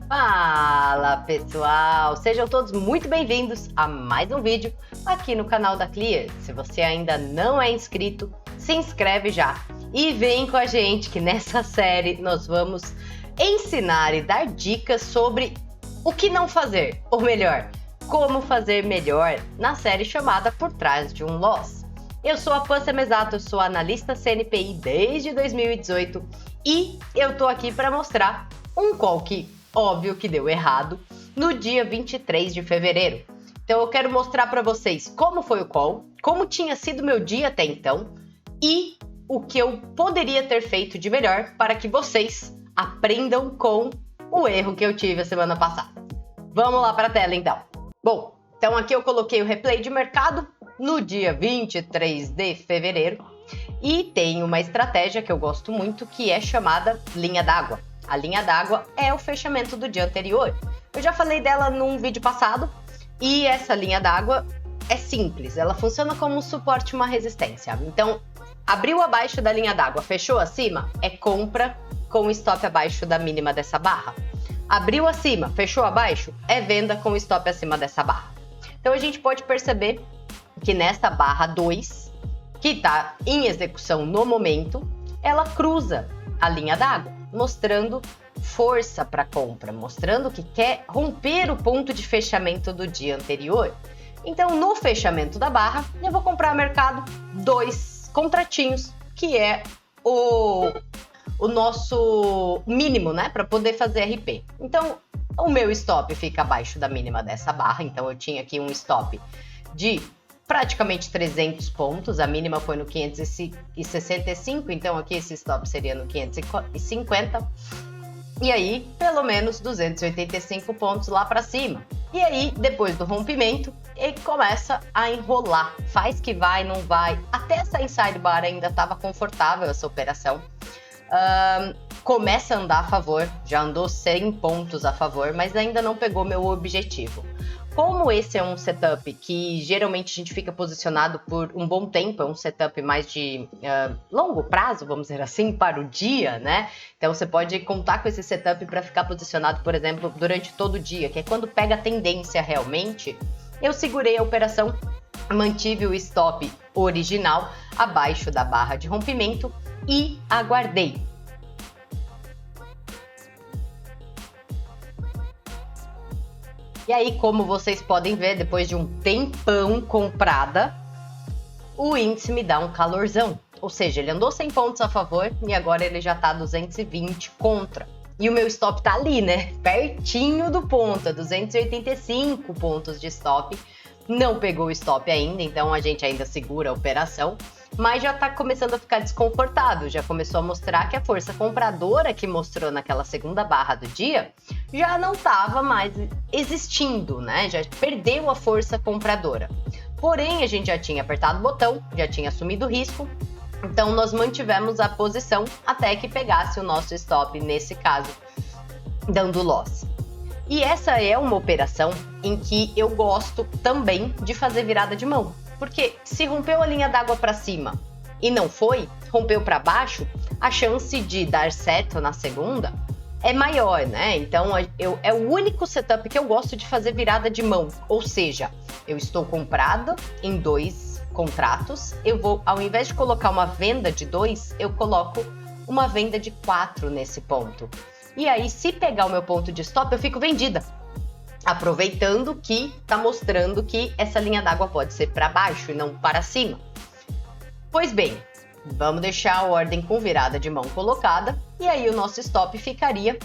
Fala pessoal, sejam todos muito bem-vindos a mais um vídeo aqui no canal da Clear. Se você ainda não é inscrito, se inscreve já e vem com a gente que nessa série nós vamos ensinar e dar dicas sobre o que não fazer, ou melhor, como fazer melhor na série chamada Por Trás de um Loss. Eu sou a Pan Semezato, sou analista CNPI desde 2018 e eu tô aqui para mostrar um call que óbvio que deu errado no dia 23 de fevereiro. Então eu quero mostrar para vocês como foi o call, como tinha sido meu dia até então e o que eu poderia ter feito de melhor para que vocês aprendam com o erro que eu tive a semana passada. Vamos lá para a tela então. Bom, então aqui eu coloquei o replay de mercado no dia 23 de fevereiro e tem uma estratégia que eu gosto muito que é chamada linha d'água. A linha d'água é o fechamento do dia anterior. Eu já falei dela num vídeo passado e essa linha d'água é simples, ela funciona como um suporte e uma resistência. Então, abriu abaixo da linha d'água, fechou acima, é compra com stop abaixo da mínima dessa barra. Abriu acima, fechou abaixo, é venda com stop acima dessa barra. Então, a gente pode perceber que nessa barra 2, que está em execução no momento, ela cruza a linha d'água, mostrando força para compra, mostrando que quer romper o ponto de fechamento do dia anterior. Então, no fechamento da barra, eu vou comprar mercado 2 contratinhos, que é o nosso mínimo, né, para poder fazer RP. Então, o meu stop fica abaixo da mínima dessa barra, então eu tinha aqui um stop de praticamente 300 pontos, a mínima foi no 565, então aqui esse stop seria no 550, e aí pelo menos 285 pontos lá para cima. E aí depois do rompimento, ele começa a enrolar, faz que vai, não vai, até essa inside bar ainda estava confortável essa operação. Começa a andar a favor, já andou 100 pontos a favor, mas ainda não pegou meu objetivo. Como esse é um setup que geralmente a gente fica posicionado por um bom tempo, é um setup mais de longo prazo, vamos dizer assim, para o dia, né? Então você pode contar com esse setup para ficar posicionado, por exemplo, durante todo o dia, que é quando pega a tendência realmente. Eu segurei a operação, mantive o stop original abaixo da barra de rompimento e aguardei. E aí, como vocês podem ver, depois de um tempão comprada, o índice me dá um calorzão. Ou seja, ele andou 100 pontos a favor e agora ele já tá 220 contra. E o meu stop tá ali, né? Pertinho do ponto, 285 pontos de stop. Não pegou o stop ainda, então a gente ainda segura a operação. Mas já tá começando a ficar desconfortável, já começou a mostrar que a força compradora que mostrou naquela segunda barra do dia já não estava mais existindo, né? Já perdeu a força compradora. Porém, a gente já tinha apertado o botão, já tinha assumido o risco, então nós mantivemos a posição até que pegasse o nosso stop, nesse caso, dando loss. E essa é uma operação em que eu gosto também de fazer virada de mão. Porque se rompeu a linha d'água para cima e não foi, rompeu para baixo, a chance de dar certo na segunda é maior, né? Então é o único setup que eu gosto de fazer virada de mão. Ou seja, eu estou comprada em 2 contratos, eu vou, ao invés de colocar uma venda de 2, eu coloco uma venda de 4 nesse ponto. E aí, se pegar o meu ponto de stop, eu fico vendida. Aproveitando que está mostrando que essa linha d'água pode ser para baixo e não para cima. Pois bem, vamos deixar a ordem com virada de mão colocada e aí o nosso stop ficaria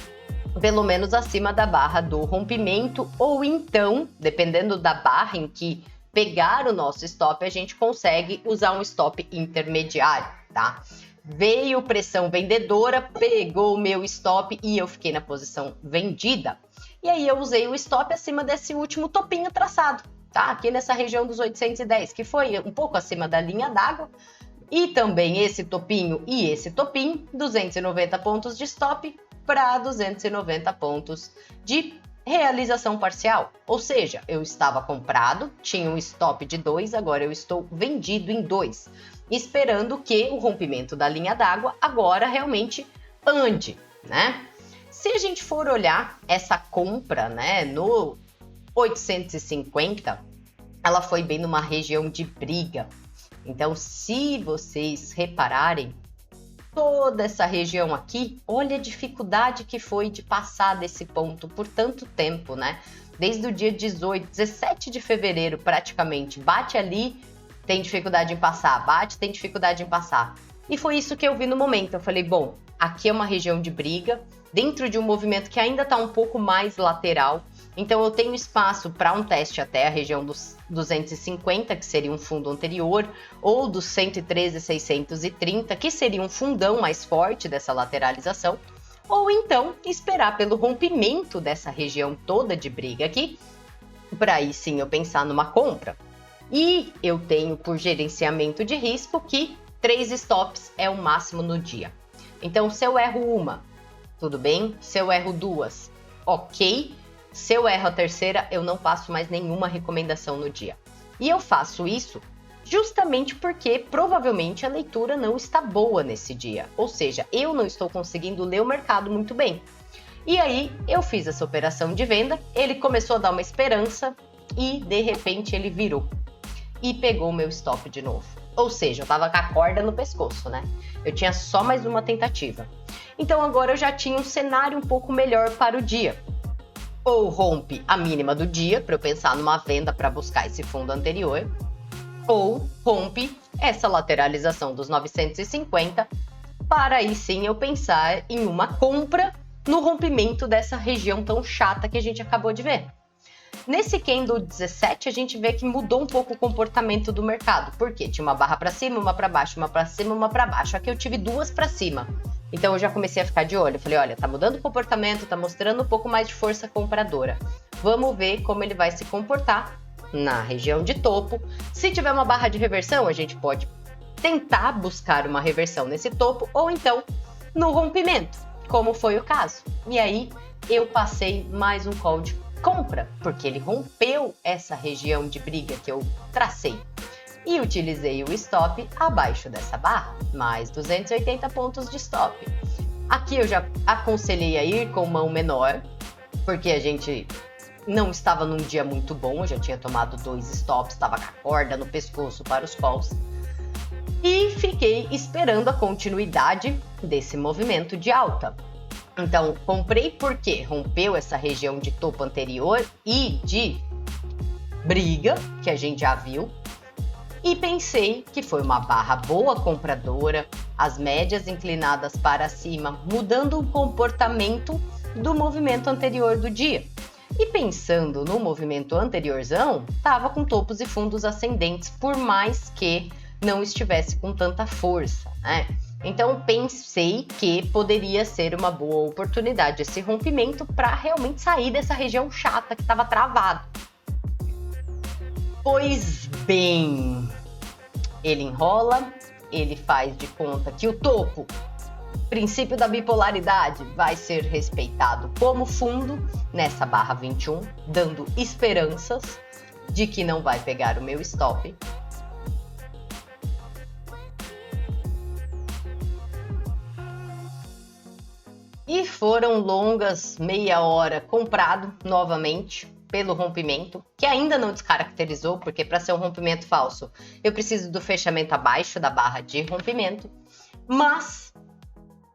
pelo menos acima da barra do rompimento ou então, dependendo da barra em que pegar o nosso stop, a gente consegue usar um stop intermediário, tá? Veio pressão vendedora, pegou o meu stop e eu fiquei na posição vendida. E aí eu usei o stop acima desse último topinho traçado, tá? Aqui nessa região dos 810, que foi um pouco acima da linha d'água. E também esse topinho e esse topinho, 290 pontos de stop para 290 pontos de realização parcial. Ou seja, eu estava comprado, tinha um stop de 2, agora eu estou vendido em 2, esperando que o rompimento da linha d'água agora realmente ande, né? Se a gente for olhar essa compra, né, no 850, ela foi bem numa região de briga. Então, se vocês repararem, toda essa região aqui, olha a dificuldade que foi de passar desse ponto por tanto tempo, né? Desde o dia 18, 17 de fevereiro, praticamente, bate ali, tem dificuldade em passar, bate, tem dificuldade em passar. E foi isso que eu vi no momento. Eu falei, bom, aqui é uma região de briga, dentro de um movimento que ainda está um pouco mais lateral. Então, eu tenho espaço para um teste até a região dos 250, que seria um fundo anterior, ou dos 113,630, que seria um fundão mais forte dessa lateralização, ou então esperar pelo rompimento dessa região toda de briga aqui, para aí sim eu pensar numa compra. E eu tenho por gerenciamento de risco que 3 stops é o máximo no dia. Então, se eu erro uma, tudo bem. Se eu erro 2, ok. Se eu erro a terceira, eu não passo mais nenhuma recomendação no dia. E eu faço isso justamente porque provavelmente a leitura não está boa nesse dia. Ou seja, eu não estou conseguindo ler o mercado muito bem. E aí eu fiz essa operação de venda, ele começou a dar uma esperança e de repente ele virou e pegou o meu stop de novo. Ou seja, eu estava com a corda no pescoço, né? Eu tinha só mais uma tentativa. Então agora eu já tinha um cenário um pouco melhor para o dia. Ou rompe a mínima do dia, para eu pensar numa venda para buscar esse fundo anterior, ou rompe essa lateralização dos 950, para aí sim eu pensar em uma compra no rompimento dessa região tão chata que a gente acabou de ver. Nesse candle 17, a gente vê que mudou um pouco o comportamento do mercado, porque tinha uma barra para cima, uma para baixo, uma para cima, uma para baixo. Aqui eu tive duas para cima. Então eu já comecei a ficar de olho. Eu falei, olha, tá mudando o comportamento, tá mostrando um pouco mais de força compradora. Vamos ver como ele vai se comportar na região de topo. Se tiver uma barra de reversão, a gente pode tentar buscar uma reversão nesse topo ou então no rompimento, como foi o caso. E aí eu passei mais um call de compra, porque ele rompeu essa região de briga que eu tracei. E utilizei o stop abaixo dessa barra, mais 280 pontos de stop. Aqui eu já aconselhei a ir com mão menor, porque a gente não estava num dia muito bom, eu já tinha tomado 2 stops, estava com a corda no pescoço para os calls. E fiquei esperando a continuidade desse movimento de alta. Então, comprei porque rompeu essa região de topo anterior e de briga, que a gente já viu. E pensei que foi uma barra boa compradora, as médias inclinadas para cima, mudando o comportamento do movimento anterior do dia. E pensando no movimento anteriorzão, estava com topos e fundos ascendentes, por mais que não estivesse com tanta força, né? Então pensei que poderia ser uma boa oportunidade esse rompimento para realmente sair dessa região chata que estava travado. Pois bem, ele enrola, ele faz de conta que o topo, princípio da bipolaridade, vai ser respeitado como fundo nessa barra 21, dando esperanças de que não vai pegar o meu stop. E foram longas meia hora comprado novamente pelo rompimento, que ainda não descaracterizou, porque para ser um rompimento falso, eu preciso do fechamento abaixo da barra de rompimento, mas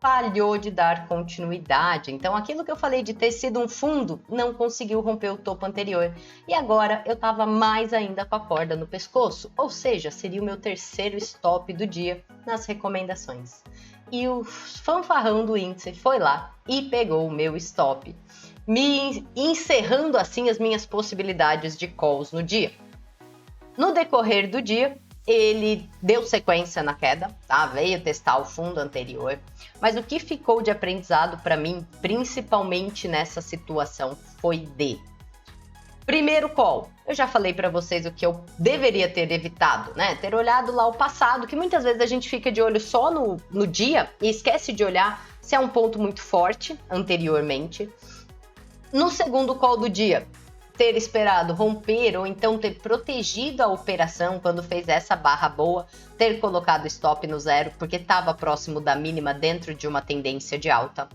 falhou de dar continuidade. Então, aquilo que eu falei de ter sido um fundo, não conseguiu romper o topo anterior. E agora eu estava mais ainda com a corda no pescoço, ou seja, seria o meu terceiro stop do dia nas recomendações. E o fanfarrão do índice foi lá e pegou o meu stop, me encerrando assim as minhas possibilidades de calls no dia. No decorrer do dia, ele deu sequência na queda, tá? Veio testar o fundo anterior, mas o que ficou de aprendizado para mim, principalmente nessa situação, foi de primeiro call. Eu já falei para vocês o que eu deveria ter evitado, né? Ter olhado lá o passado, que muitas vezes a gente fica de olho só no dia e esquece de olhar se é um ponto muito forte anteriormente. No segundo call do dia, ter esperado romper ou então ter protegido a operação quando fez essa barra boa, ter colocado stop no zero porque estava próximo da mínima dentro de uma tendência de alta.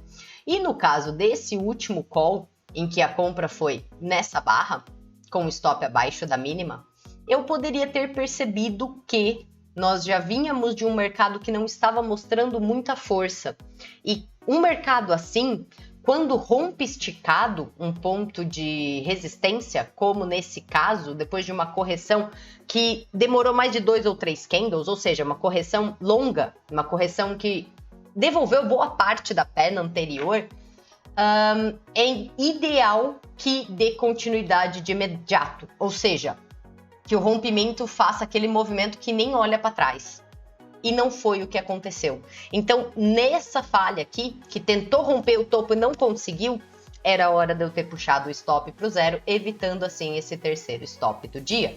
E no caso desse último call, em que a compra foi nessa barra, com o stop abaixo da mínima, eu poderia ter percebido que nós já vínhamos de um mercado que não estava mostrando muita força. E um mercado assim, quando rompe esticado um ponto de resistência, como nesse caso, depois de uma correção que demorou mais de 2 ou 3 candles, ou seja, uma correção longa, uma correção que devolveu boa parte da perna anterior, é ideal que dê continuidade de imediato, ou seja, que o rompimento faça aquele movimento que nem olha para trás. E não foi o que aconteceu. Então, nessa falha aqui, que tentou romper o topo e não conseguiu, era a hora de eu ter puxado o stop para o zero, evitando assim esse terceiro stop do dia.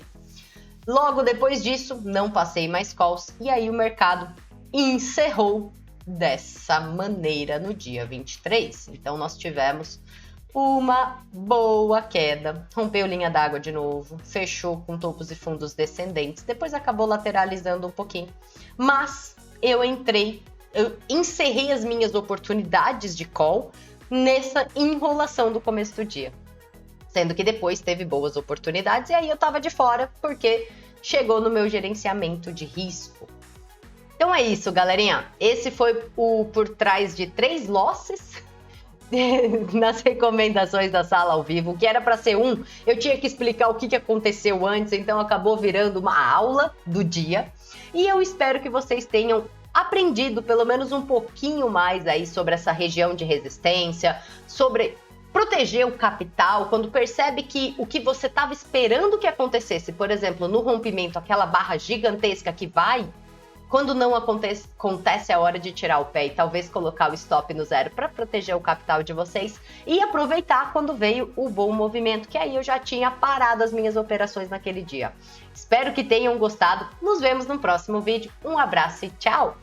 Logo depois disso, não passei mais calls e aí o mercado encerrou dessa maneira no dia 23. Então, nós tivemos uma boa queda, rompeu linha d'água de novo, fechou com topos e fundos descendentes, depois acabou lateralizando um pouquinho, mas eu encerrei as minhas oportunidades de call nessa enrolação do começo do dia, sendo que depois teve boas oportunidades e aí eu tava de fora porque chegou no meu gerenciamento de risco. Então é isso, galerinha, esse foi o por trás de 3 losses nas recomendações da sala ao vivo, que era para ser eu tinha que explicar o que aconteceu antes, então acabou virando uma aula do dia. E eu espero que vocês tenham aprendido pelo menos um pouquinho mais aí sobre essa região de resistência, sobre proteger o capital, quando percebe que o que você estava esperando que acontecesse, por exemplo, no rompimento, aquela barra gigantesca que vai, quando não acontece a hora de tirar o pé e talvez colocar o stop no zero para proteger o capital de vocês e aproveitar quando veio o bom movimento, que aí eu já tinha parado as minhas operações naquele dia. Espero que tenham gostado. Nos vemos no próximo vídeo. Um abraço e tchau!